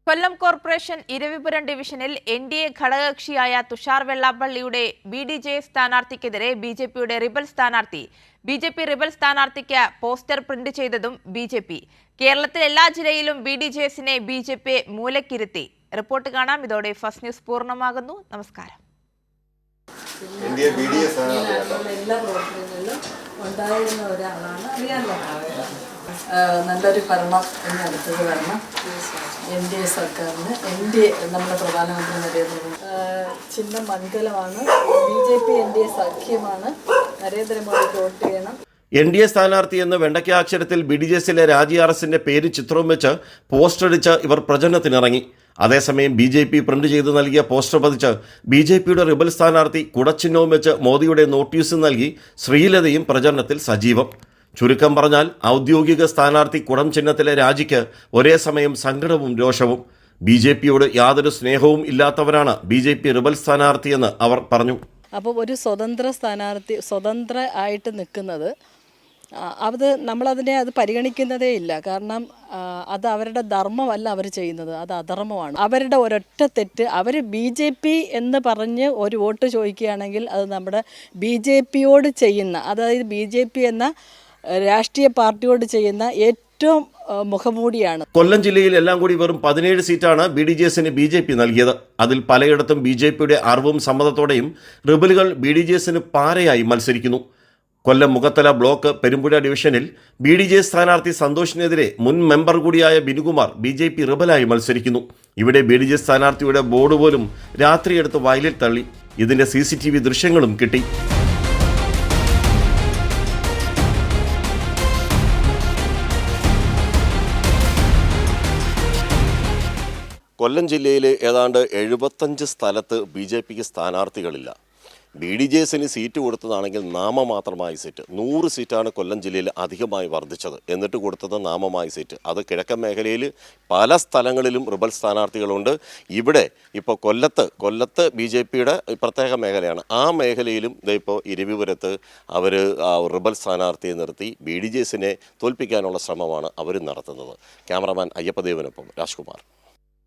കൊല്ലം corporation Eravipuram ഡിവിഷനിൽ NDA ഘടകകക്ഷിയായ Tushar വെള്ളാപ്പള്ളിയുടെ ബി.ഡി.ജെ സ്ഥാനാർത്ഥിക്കെതിരെ ബി.ജെ.പിയുടെ rebel സ്ഥാനാർത്ഥി rebel സ്ഥാനാർത്ഥിക്ക് പോസ്റ്റർ പ്രിന്റ് ചെയ്തതും ബി.ജെ.പി. കേരളത്തിലെ എല്ലാ ജില്ലയിലും ബി.ഡി.ജെസിനെ ബി.ജെ.പി മൂലക്കിരുത്തി. റിപ്പോർട്ട് കാണാം. ഇതോടെ ഫസ്റ്റ് ന്യൂസ് പൂർണ്ണമാകുന്നു. നമസ്കാരം. എല്ലാ പ്രവർത്തനങ്ങളിലും ഉണ്ടായിരുന്ന ഒരാളാണ്. അറിയാമല്ലോ, നല്ലൊരു ഭരണം ഇനി അടുത്തത് വരണം. എൻ.ഡി.എ സർക്കാരിന് നമ്മുടെ പ്രധാനമന്ത്രി നരേന്ദ്രമോദി ചിഹ്നം മൺകലമാണ്. BJP NDA സഖ്യമാണ്. നരേന്ദ്രമോദിക്ക് വോട്ട് ചെയ്യണം. എൻ.ഡി.എ സ്ഥാനാർത്ഥി എന്ന് വെണ്ടയ്ക്കാക്ഷരത്തിൽ ബി.ഡി.ജെസിലെ രാജി ആർ.എസിന്റെ പേര് ചിത്രവും വെച്ച് പോസ്റ്റർ അടിച്ച് ഇവർ പ്രചരണത്തിനിറങ്ങി. അതേസമയം ബി.ജെ.പി പ്രിന്റ് ചെയ്ത് നൽകിയ പോസ്റ്റർ പതിച്ച് ബി.ജെ.പിയുടെ റിബൽ സ്ഥാനാർത്ഥി കുടച്ചിഹ്നവും വെച്ച് മോദിയുടെ നോട്ടീസ് നൽകി ശ്രീലതയും പ്രചരണത്തിൽ സജീവം. ചുരുക്കം പറഞ്ഞാൽ ഔദ്യോഗിക സ്ഥാനാർത്ഥി കുടം ചിഹ്നത്തിലെ രാജിക്ക് ഒരേ സമയം സങ്കടവും രോഷവും. ബി.ജെ.പിയോട് യാതൊരു സ്നേഹവും ഇല്ലാത്തവരാണ് ബി.ജെ.പി റിബൽ സ്ഥാനാർത്ഥിയെന്ന് അവർ പറഞ്ഞു. അപ്പോൾ ഒരു സ്വതന്ത്ര ആയിട്ട് നിൽക്കുന്നത് നമ്മളതിനെ പരിഗണിക്കുന്നതേ ഇല്ല. കാരണം അത് അവരുടെ ധർമ്മമല്ല അവർ ചെയ്യുന്നത്, അത് അധർമ്മമാണ്. അവരുടെ ഒരൊറ്റ തെറ്റ്, അവർ ബി.ജെ.പി എന്ന് പറഞ്ഞ് ഒരു വോട്ട് ചോദിക്കുകയാണെങ്കിൽ അത് നമ്മുടെ ബി.ജെ.പിയോട് ചെയ്യുന്ന, അതായത് ബി.ജെ.പി എന്ന രാഷ്ട്രീയ പാർട്ടിയോട് ചെയ്യുന്ന ഏറ്റവും മുഖമൂടിയാണ്. കൊല്ലം ജില്ലയിൽ എല്ലാം കൂടി വെറും 17 സീറ്റാണ് ബി.ഡി.ജെസിന് ബി.ജെ.പി നൽകിയത്. അതിൽ പലയിടത്തും ബി.ജെ.പിയുടെ അറിവും സമ്മതത്തോടെയും റിബലുകൾ ബി.ഡി.ജെസിന് പാരയായി മത്സരിക്കുന്നു. കൊല്ലം മുഖത്തല ബ്ലോക്ക് പെരുമ്പുഴ ഡിവിഷനിൽ ബി.ഡി.ജെ സ്ഥാനാർത്ഥി സന്തോഷിനെതിരെ മുൻ മെമ്പർ കൂടിയായ ബിനുകുമാർ ബി.ജെ.പി റിബലായി മത്സരിക്കുന്നു. ഇവിടെ ബി.ഡി.ജെ സ്ഥാനാർത്ഥിയുടെ ബോർഡ് പോലും രാത്രിയെടുത്ത് വയലിൽ തള്ളി. ഇതിന്റെ CCTV ദൃശ്യങ്ങളും കിട്ടി. കൊല്ലം ജില്ലയിലെ ഏതാണ്ട് 75 സ്ഥലത്ത് ബി.ജെ.പിക്ക് സ്ഥാനാർത്ഥികളില്ല. ബി.ഡി.ജെസിന് സീറ്റ് കൊടുത്തതാണെങ്കിൽ നാമമാത്രമായി സീറ്റ്. 100 സീറ്റാണ് കൊല്ലം ജില്ലയിൽ അധികമായി വർദ്ധിച്ചത്. എന്നിട്ട് കൊടുത്തത് നാമമായി സീറ്റ്. അത് കിഴക്കൻ മേഖലയിൽ പല സ്ഥലങ്ങളിലും റിബൽ സ്ഥാനാർത്ഥികളുണ്ട്. ഇവിടെ ഇപ്പോൾ കൊല്ലത്ത് ബി.ജെ.പിയുടെ പ്രത്യേക മേഖലയാണ്. ആ മേഖലയിലും ഇപ്പോൾ ഇരവിപുരത്ത് അവർ റിബൽ സ്ഥാനാർത്ഥിയെ നിർത്തി ബി.ഡി.ജെസിനെ തോൽപ്പിക്കാനുള്ള ശ്രമമാണ് അവർ നടത്തുന്നത്. ക്യാമറമാൻ അയ്യപ്പദേവനൊപ്പം രാജ്കുമാർ.